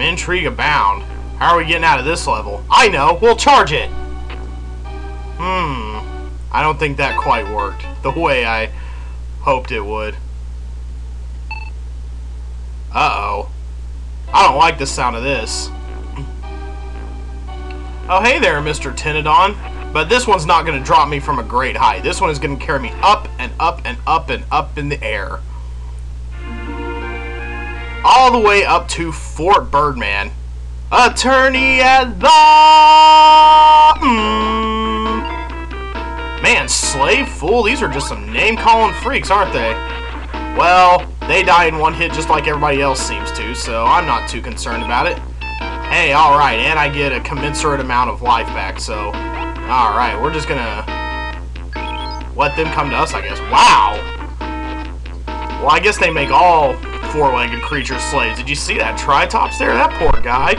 Intrigue abound. How are we getting out of this level? I know, we'll charge it! I don't think that quite worked the way I hoped it would. Uh-oh. I don't like the sound of this. Oh, hey there, Mr. Tenodon. But this one's not going to drop me from a great height. This one is going to carry me up and up and up and up in the air. All the way up to Fort Birdman. Attorney at law! Man, slave, fool, these are just some name-calling freaks, aren't they? Well, they die in one hit just like everybody else seems to, so I'm not too concerned about it. Hey, alright, and I get a commensurate amount of life back, so... Alright, we're just gonna let them come to us, I guess. Wow! Well, I guess they make all four-legged creatures slaves. Did you see that Tritops there? That poor guy.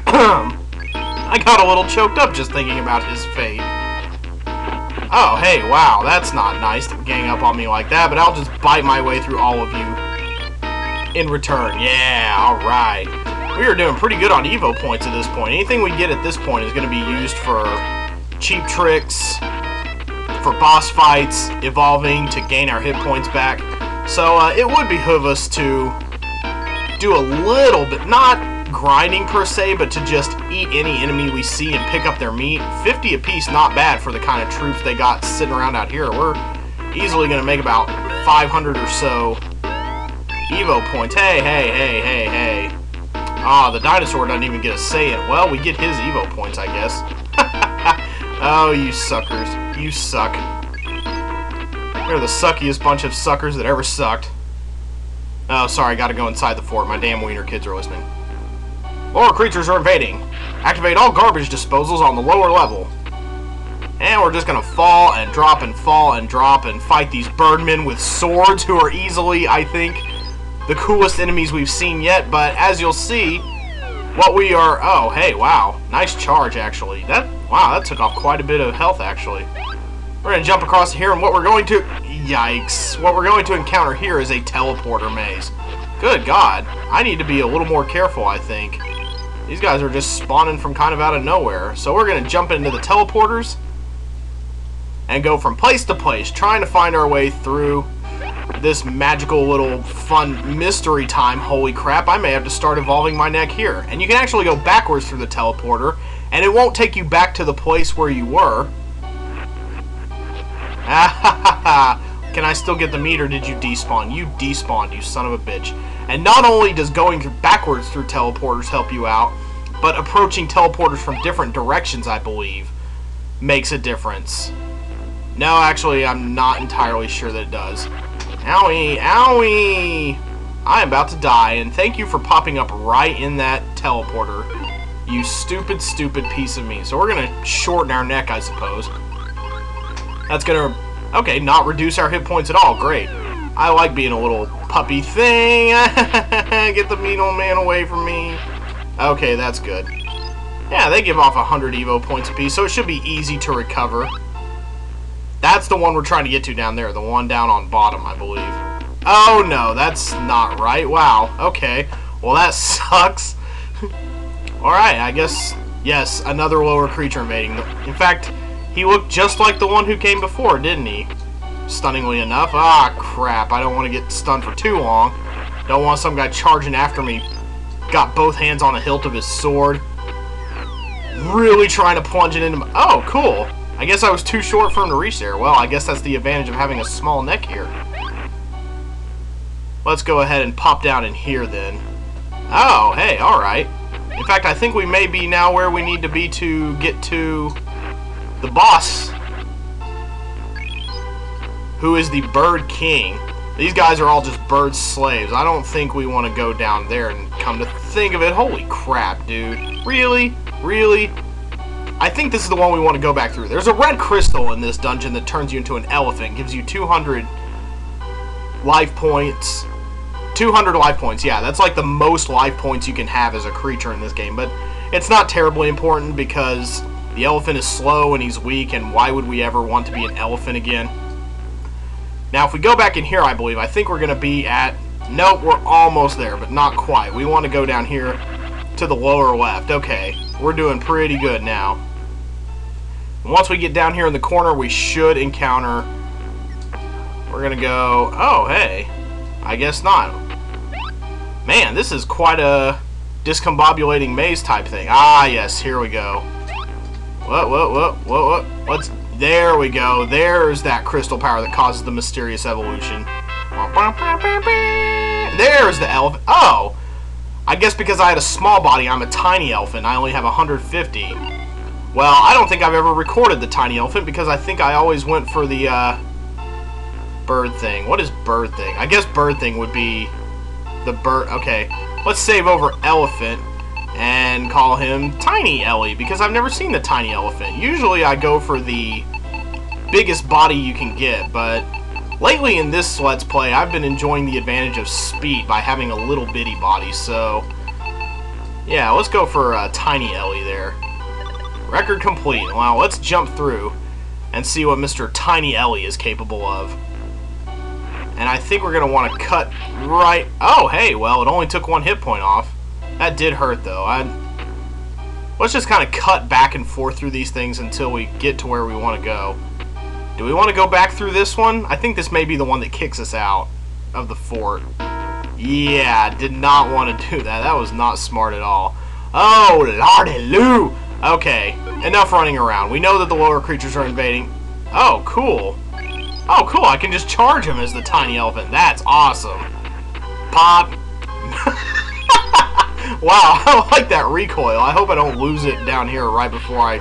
I got a little choked up just thinking about his fate. Oh, hey, wow, that's not nice to gang up on me like that, but I'll just bite my way through all of you in return. Yeah, alright. We are doing pretty good on E.V.O points at this point. Anything we get at this point is going to be used for cheap tricks, for boss fights, evolving to gain our hit points back. So it would behoove us to do a little bit, not grinding per se, but to just eat any enemy we see and pick up their meat. 50 apiece, not bad for the kind of troops they got sitting around out here. We're easily going to make about 500 or so E.V.O points. Hey, hey, hey, hey, hey. Ah, the dinosaur doesn't even get a say in it. Well, we get his E.V.O points, I guess. Oh, you suckers. You suck. You're the suckiest bunch of suckers that ever sucked. Oh, sorry, gotta go inside the fort. My damn wiener kids are listening. Lower creatures are invading. Activate all garbage disposals on the lower level. And we're just gonna fall and drop and fall and drop and fight these birdmen with swords who are easily, I think, the coolest enemies we've seen yet. But as you'll see, what we are... Oh, hey, wow. Nice charge, actually. Wow, that took off quite a bit of health, actually. We're going to jump across here, and what we're going to... Yikes. What we're going to encounter here is a teleporter maze. Good God. I need to be a little more careful, I think. These guys are just spawning from kind of out of nowhere. So we're going to jump into the teleporters and go from place to place, trying to find our way through this magical little fun mystery time. Holy crap, I may have to start evolving my neck here. And you can actually go backwards through the teleporter, and it won't take you back to the place where you were. Can I still get the meat, or did you despawn? You despawned, you son of a bitch. And not only does going backwards through teleporters help you out, but approaching teleporters from different directions, I believe, makes a difference. No, actually, I'm not entirely sure that it does. Owie, owie! I am about to die, and thank you for popping up right in that teleporter. You stupid, stupid piece of meat. So we're going to shorten our neck, I suppose. That's going to, okay, not reduce our hit points at all. Great. I like being a little puppy thing. Get the meat old man away from me. Okay, that's good. Yeah, they give off 100 E.V.O points apiece, so it should be easy to recover. That's the one we're trying to get to down there. The one down on bottom, I believe. Oh, no, that's not right. Wow. Okay. Well, that sucks. Alright, I guess, yes, another lower creature invading. In fact, he looked just like the one who came before, didn't he? Stunningly enough. Ah, crap. I don't want to get stunned for too long. Don't want some guy charging after me. Got both hands on the hilt of his sword. Really trying to plunge it into my... Oh, cool. I guess I was too short for him to reach there. Well, I guess that's the advantage of having a small neck here. Let's go ahead and pop down in here, then. Oh, hey, alright. In fact, I think we may be now where we need to be to get to the boss, who is the Bird King. These guys are all just bird slaves. I don't think we want to go down there, and come to think of it, holy crap, dude. Really? Really? I think this is the one we want to go back through. There's a red crystal in this dungeon that turns you into an elephant, gives you 200 life points. 200 life points, yeah, that's like the most life points you can have as a creature in this game, but it's not terribly important because the elephant is slow and he's weak, and why would we ever want to be an elephant again? Now, if we go back in here, I think we're going to be at... Nope, we're almost there, but not quite. We want to go down here to the lower left. Okay, we're doing pretty good now. And once we get down here in the corner, we should encounter... We're gonna go... Oh, hey. I guess not. Man, this is quite a discombobulating maze type thing. Ah, yes, here we go. What? What's... There we go. There's that crystal power that causes the mysterious evolution. There's the elephant. Oh! I guess because I had a small body, I'm a tiny elephant. I only have 150. Well, I don't think I've ever recorded the tiny elephant because I think I always went for the, bird thing. What is bird thing? I guess bird thing would be the bird. Okay, let's save over elephant and call him Tiny Ellie because I've never seen the tiny elephant. Usually I go for the biggest body you can get, but lately in this Let's Play I've been enjoying the advantage of speed by having a little bitty body, so yeah, let's go for Tiny Ellie there. Record complete. Wow, let's jump through and see what Mr. Tiny Ellie is capable of. And I think we're going to want to cut right... Oh, hey, well, it only took 1 hit point off. That did hurt, though. Let's just kind of cut back and forth through these things until we get to where we want to go. Do we want to go back through this one? I think this may be the one that kicks us out of the fort. Yeah, did not want to do that. That was not smart at all. Oh, lordy-loo! Okay, enough running around. We know that the lower creatures are invading. Oh, cool. Oh, cool, I can just charge him as the tiny elephant. That's awesome. Pop. Wow, I like that recoil. I hope I don't lose it down here right before I...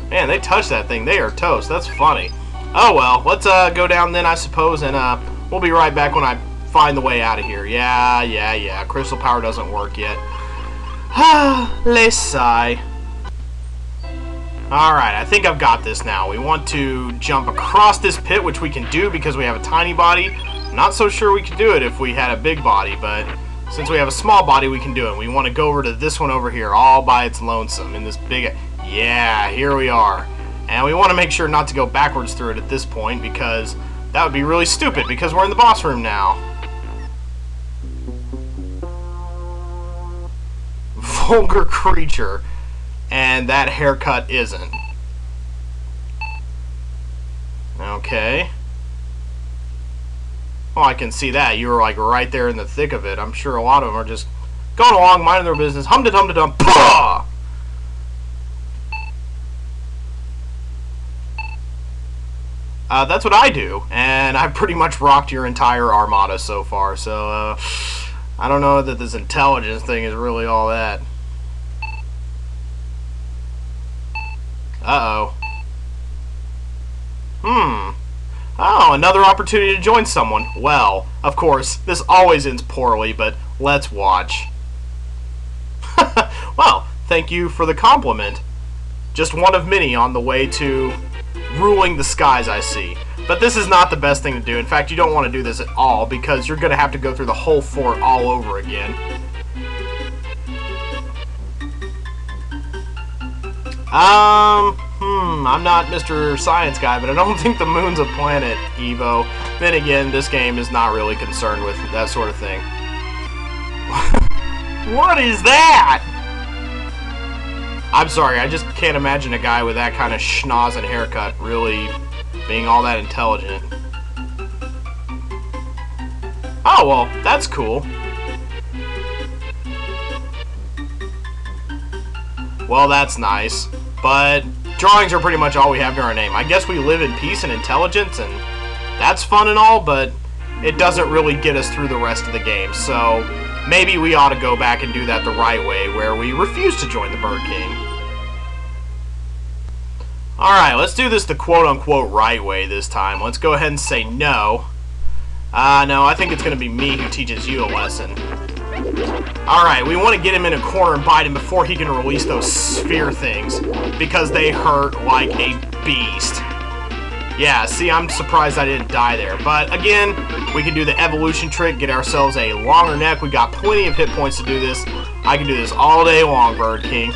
Man, they touched that thing. They are toast. That's funny. Oh, well, let's go down then, I suppose, and we'll be right back when I find the way out of here. Yeah. Crystal power doesn't work yet. Let's sigh. Alright, I think I've got this now. We want to jump across this pit, which we can do because we have a tiny body. Not so sure we could do it if we had a big body, but since we have a small body, we can do it. We want to go over to this one over here, all by its lonesome, in this big... Yeah, here we are. And we want to make sure not to go backwards through it at this point, because that would be really stupid, because we're in the boss room now. Vulgar creature. And that haircut isn't. Okay. Well, I can see that. You were like right there in the thick of it. I'm sure a lot of them are just going along, minding their business. Hum-da-dum-da-dum. Pah! That's what I do. And I've pretty much rocked your entire armada so far. So, I don't know that this intelligence thing is really all that. Uh-oh. Oh, another opportunity to join someone. Well, of course, this always ends poorly, but let's watch. Well, thank you for the compliment. Just one of many on the way to ruling the skies, I see. But this is not the best thing to do. In fact, you don't want to do this at all, because you're going to have to go through the whole fort all over again. I'm not Mr. Science Guy, but I don't think the moon's a planet, E.V.O. Then again, this game is not really concerned with that sort of thing. What is that? I'm sorry, I just can't imagine a guy with that kind of schnoz and haircut really being all that intelligent. Oh, well, that's cool. Well, that's nice. But drawings are pretty much all we have to our name. I guess we live in peace and intelligence, and that's fun and all, but it doesn't really get us through the rest of the game. So maybe we ought to go back and do that the right way, where we refuse to join the Bird King. Alright, let's do this the quote-unquote right way this time. Let's go ahead and say no. No, I think it's going to be me who teaches you a lesson. Alright, we want to get him in a corner and bite him before he can release those sphere things, because they hurt like a beast. Yeah, see, I'm surprised I didn't die there. But again, we can do the evolution trick, get ourselves a longer neck. We got plenty of hit points to do this. I can do this all day long, Bird King.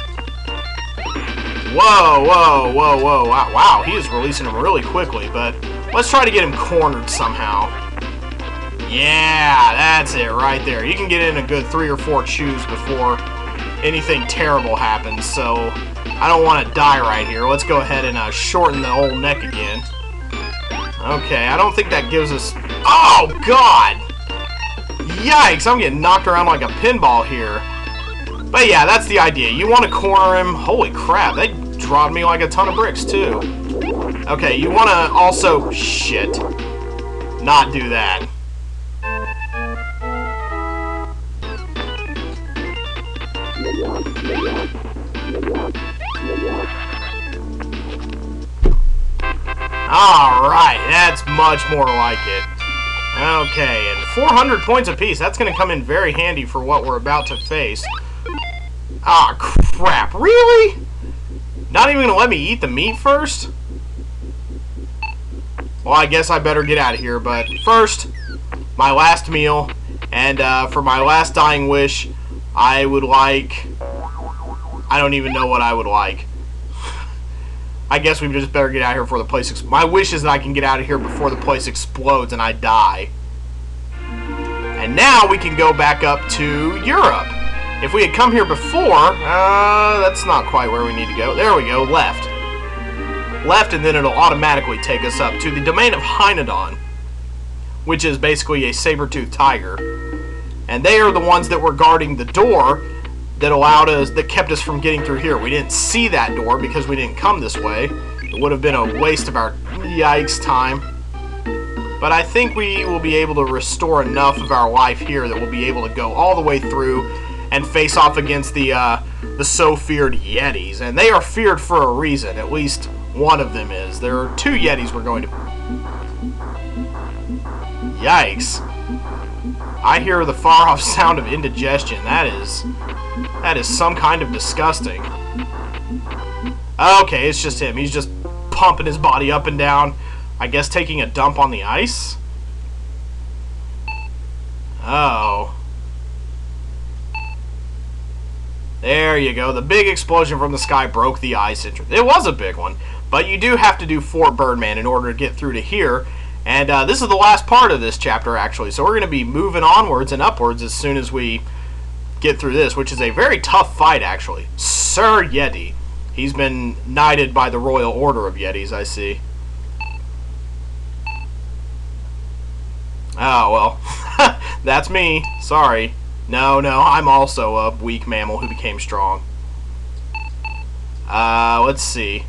Whoa, whoa, whoa, whoa. Wow, he is releasing him really quickly, but let's try to get him cornered somehow. Yeah, that's it right there. You can get in a good 3 or 4 chews before anything terrible happens, so I don't want to die right here. Let's go ahead and shorten the old neck again. Okay, I don't think that gives us... Oh, God! Yikes, I'm getting knocked around like a pinball here. But yeah, that's the idea. You want to corner him. Holy crap, they dropped me like a ton of bricks, too. Okay, you want to also... Shit. Not do that. Alright, that's much more like it. Okay, and 400 points apiece. That's going to come in very handy for what we're about to face. Ah, crap. Really? Not even going to let me eat the meat first? Well, I guess I better get out of here, but first, my last meal, and for my last dying wish, I would like... I don't even know what I would like. I guess we just better get out of here before the place... My wish is that I can get out of here before the place explodes and I die. And now we can go back up to Europe. If we had come here before, that's not quite where we need to go. There we go, left. Left, and then it'll automatically take us up to the domain of Hynodon, which is basically a saber-toothed tiger. And they are the ones that were guarding the door that kept us from getting through here. We didn't see that door because we didn't come this way. It would have been a waste of our yikes time. But I think we will be able to restore enough of our life here that we'll be able to go all the way through and face off against the so feared Yetis. And they are feared for a reason. At least one of them is. There are 2 Yetis we're going to... Yikes. I hear the far-off sound of indigestion. That is some kind of disgusting. Okay, it's just him. He's just pumping his body up and down. I guess taking a dump on the ice? Oh. There you go. The big explosion from the sky broke the ice entrance. It was a big one. But you do have to do Fort Birdman in order to get through to here. And this is the last part of this chapter, actually. So we're going to be moving onwards and upwards as soon as we get through this, which is a very tough fight, actually. Sir Yeti. He's been knighted by the Royal Order of Yetis, I see. Oh, well. That's me. Sorry. No, I'm also a weak mammal who became strong. Let's see.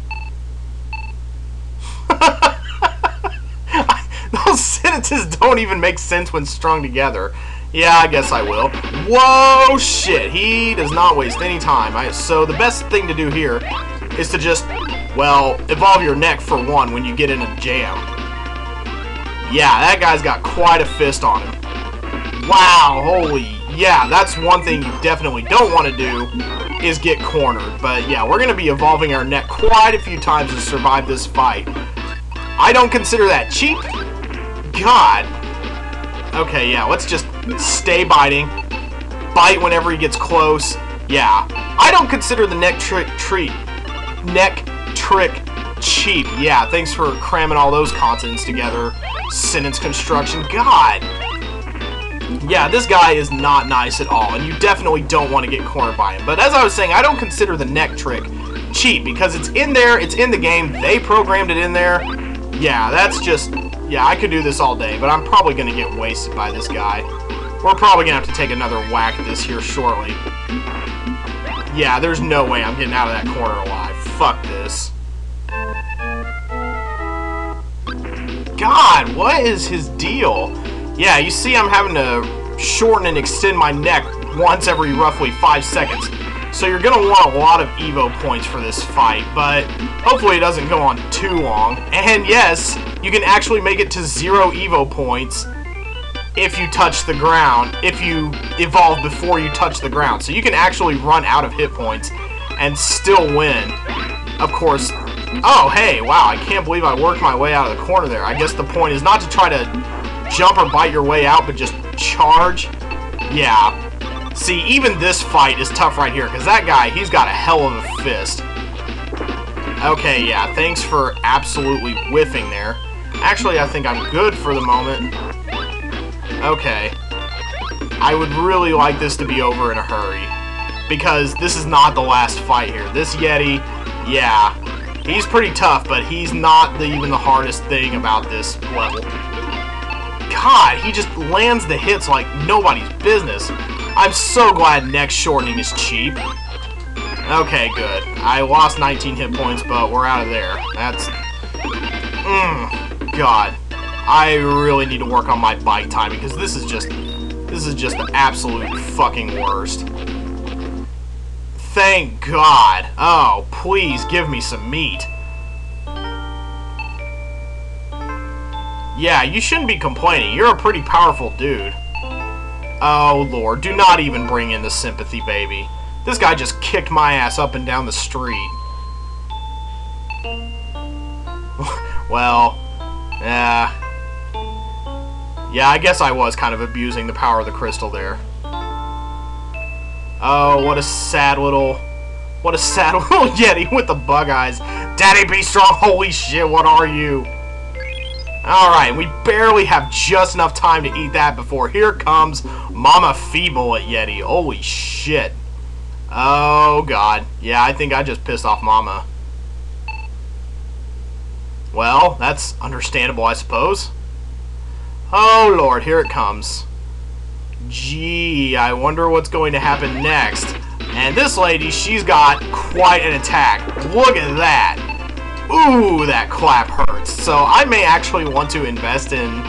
Those sentences don't even make sense when strung together. Yeah, I guess I will. Whoa, shit. He does not waste any time. So the best thing to do here is to just, well, evolve your neck for one when you get in a jam. Yeah, that guy's got quite a fist on him. Wow, holy, yeah, that's one thing you definitely don't want to do is get cornered. But yeah, we're going to be evolving our neck quite a few times to survive this fight. I don't consider that cheap. God. Okay, yeah, let's just stay biting. Bite whenever he gets close. Yeah. I don't consider the neck trick cheap. Yeah, thanks for cramming all those consonants together. Sentence construction. God. Yeah, this guy is not nice at all, and you definitely don't want to get cornered by him. But as I was saying, I don't consider the neck trick cheap because it's in there, it's in the game, they programmed it in there. Yeah, that's just... Yeah, I could do this all day, but I'm probably going to get wasted by this guy. We're probably going to have to take another whack at this here shortly. Yeah, there's no way I'm getting out of that corner alive. Fuck this. God, what is his deal? Yeah, you see I'm having to shorten and extend my neck once every roughly 5 seconds. So you're going to want a lot of EVO points for this fight, but hopefully it doesn't go on too long. And yes, you can actually make it to 0 EVO points if you touch the ground, if you evolve before you touch the ground. So you can actually run out of hit points and still win. Of course, oh hey, wow, I can't believe I worked my way out of the corner there. I guess the point is not to try to jump or bite your way out, but just charge. Yeah. See, even this fight is tough right here, because that guy, he's got a hell of a fist. Okay, yeah, thanks for absolutely whiffing there. Actually, I think I'm good for the moment. Okay. I would really like this to be over in a hurry. Because this is not the last fight here. This Yeti, yeah, he's pretty tough, but he's not even the hardest thing about this level. God, he just lands the hits like nobody's business. I'm so glad neck shortening is cheap. Okay, good. I lost 19 hit points, but we're out of there. That's... God. I really need to work on my bite timing, because this is just the absolute fucking worst. Thank God. Oh, please give me some meat. Yeah, you shouldn't be complaining. You're a pretty powerful dude. Oh, Lord. Do not even bring in the sympathy, baby. This guy just kicked my ass up and down the street. Well, yeah. Yeah, I guess I was kind of abusing the power of the crystal there. Oh, what a sad little Yeti with the bug eyes. Daddy, be strong. Holy shit, what are you? Alright, we barely have just enough time to eat that before here comes Mama Feeble at Yeti. Holy shit. Oh, God. Yeah, I think I just pissed off Mama. Well, that's understandable, I suppose. Oh, Lord, here it comes. Gee, I wonder what's going to happen next. And this lady, she's got quite an attack. Look at that. Ooh, that clap hurts. So I may actually want to invest in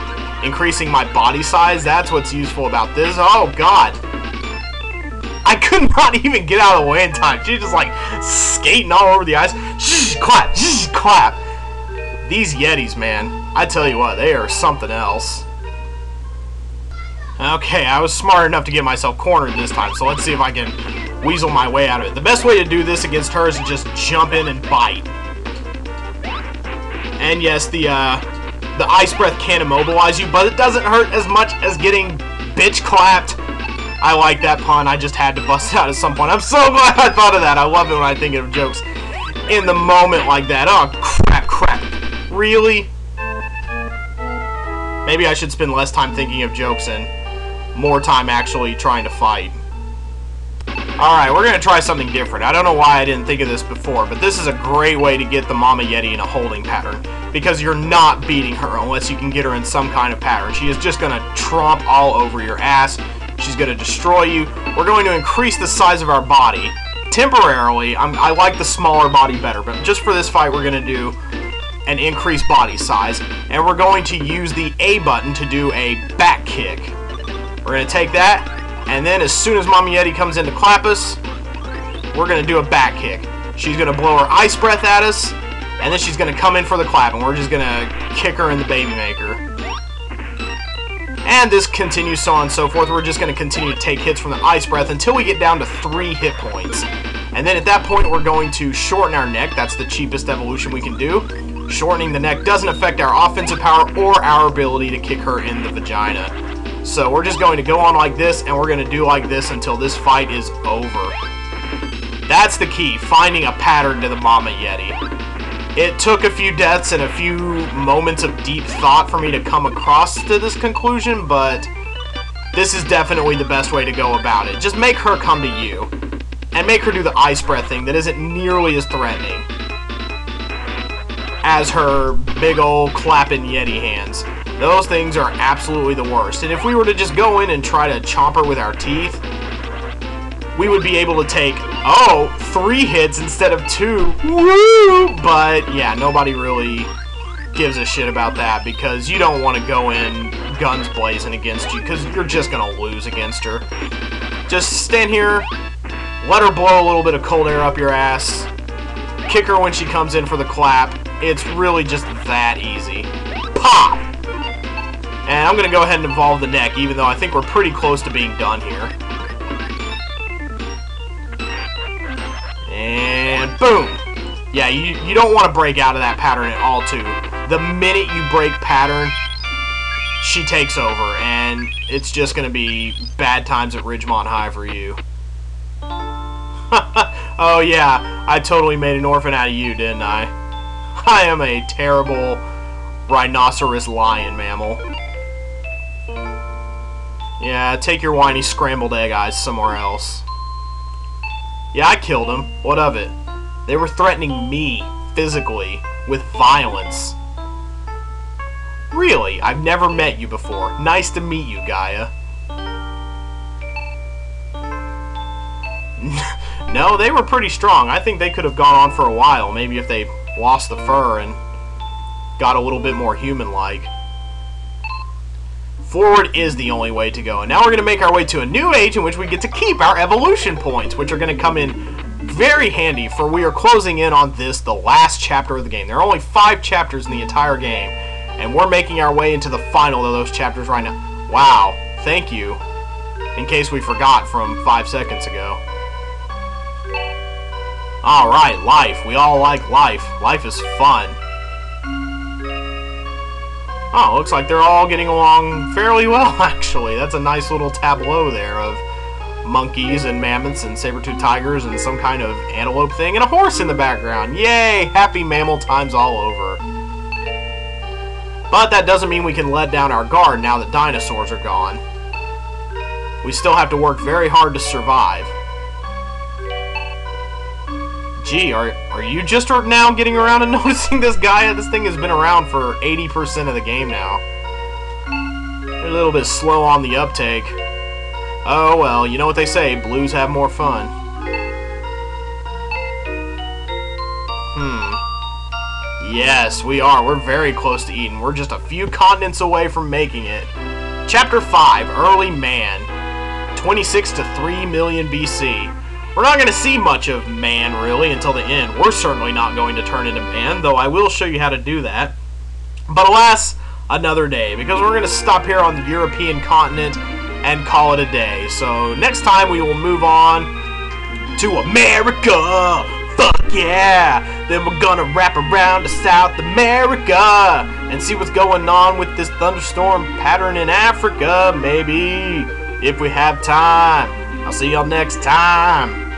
increasing my body size. That's what's useful about this. Oh, God. I could not even get out of the way in time. She's just like skating all over the ice. Shh, clap, shh, clap. These Yetis, man. I tell you what, they are something else. Okay, I was smart enough to get myself cornered this time, so let's see if I can weasel my way out of it. The best way to do this against her is to just jump in and bite. And yes, the ice breath can immobilize you, but it doesn't hurt as much as getting bitch clapped. I like that pun. I just had to bust it out at some point. I'm so glad I thought of that. I love it when I think of jokes in the moment like that. Oh, crap, crap. Really? Maybe I should spend less time thinking of jokes and more time actually trying to fight. Alright, we're going to try something different. I don't know why I didn't think of this before, but this is a great way to get the Mama Yeti in a holding pattern, because you're not beating her unless you can get her in some kind of pattern. She is just going to tromp all over your ass. She's going to destroy you. We're going to increase the size of our body. Temporarily, I like the smaller body better, but just for this fight we're going to do an increased body size, and we're going to use the A button to do a back kick. We're going to take that, and then as soon as Mama Yeti comes in to clap us, we're going to do a back kick. She's going to blow her ice breath at us, and then she's going to come in for the clap, and we're just going to kick her in the baby maker. And this continues so on and so forth. We're just going to continue to take hits from the ice breath until we get down to 3 hit points. And then at that point, we're going to shorten our neck. That's the cheapest evolution we can do. Shortening the neck doesn't affect our offensive power or our ability to kick her in the vagina. So we're just going to go on like this, and we're going to do like this until this fight is over. That's the key, finding a pattern to the Mama Yeti. It took a few deaths and a few moments of deep thought for me to come across to this conclusion, but this is definitely the best way to go about it. Just make her come to you, and make her do the ice breath thing that isn't nearly as threatening as her big old clapping Yeti hands. Those things are absolutely the worst. And if we were to just go in and try to chomp her with our teeth, we would be able to take, 3 hits instead of 2. Woo! But yeah, nobody really gives a shit about that, because you don't want to go in guns blazing against you, because you're just going to lose against her. Just stand here, let her blow a little bit of cold air up your ass, kick her when she comes in for the clap. It's really just that easy. Pop! And I'm going to go ahead and evolve the neck, even though I think we're pretty close to being done here. And boom! Yeah, you don't want to break out of that pattern at all, too. The minute you break pattern, she takes over, and it's just going to be bad times at Ridgemont High for you. Oh yeah, I totally made an orphan out of you, didn't I? I am a terrible rhinoceros lion mammal. Yeah, take your whiny scrambled egg eyes somewhere else. Yeah, I killed them. What of it? They were threatening me, physically, with violence. Really? I've never met you before. Nice to meet you, Gaia. No, they were pretty strong. I think they could have gone on for a while, maybe if they lost the fur and got a little bit more human-like. Forward is the only way to go. And now we're going to make our way to a new age in which we get to keep our evolution points, which are going to come in very handy, for we are closing in on this, the last chapter of the game. There are only 5 chapters in the entire game, and we're making our way into the final of those chapters right now. Wow, thank you. In case we forgot from 5 seconds ago. Alright, life. We all like life. Life is fun. Oh, looks like they're all getting along fairly well, actually. That's a nice little tableau there of monkeys and mammoths and saber-toothed tigers and some kind of antelope thing and a horse in the background. Yay! Happy mammal times all over. But that doesn't mean we can let down our guard now that dinosaurs are gone. We still have to work very hard to survive. Gee, are you just now getting around and noticing this guy? This thing has been around for 80% of the game now. They're a little bit slow on the uptake. Oh well, you know what they say, blues have more fun. Yes, we are. We're very close to Eden. We're just a few continents away from making it. Chapter 5, Early Man. 26 to 3 million BC. We're not going to see much of man, really, until the end. We're certainly not going to turn into man, though I will show you how to do that. But alas, another day, because we're going to stop here on the European continent and call it a day. So next time we will move on to America. Fuck yeah! Then we're going to wrap around to South America and see what's going on with this thunderstorm pattern in Africa, maybe, if we have time. I'll see y'all next time.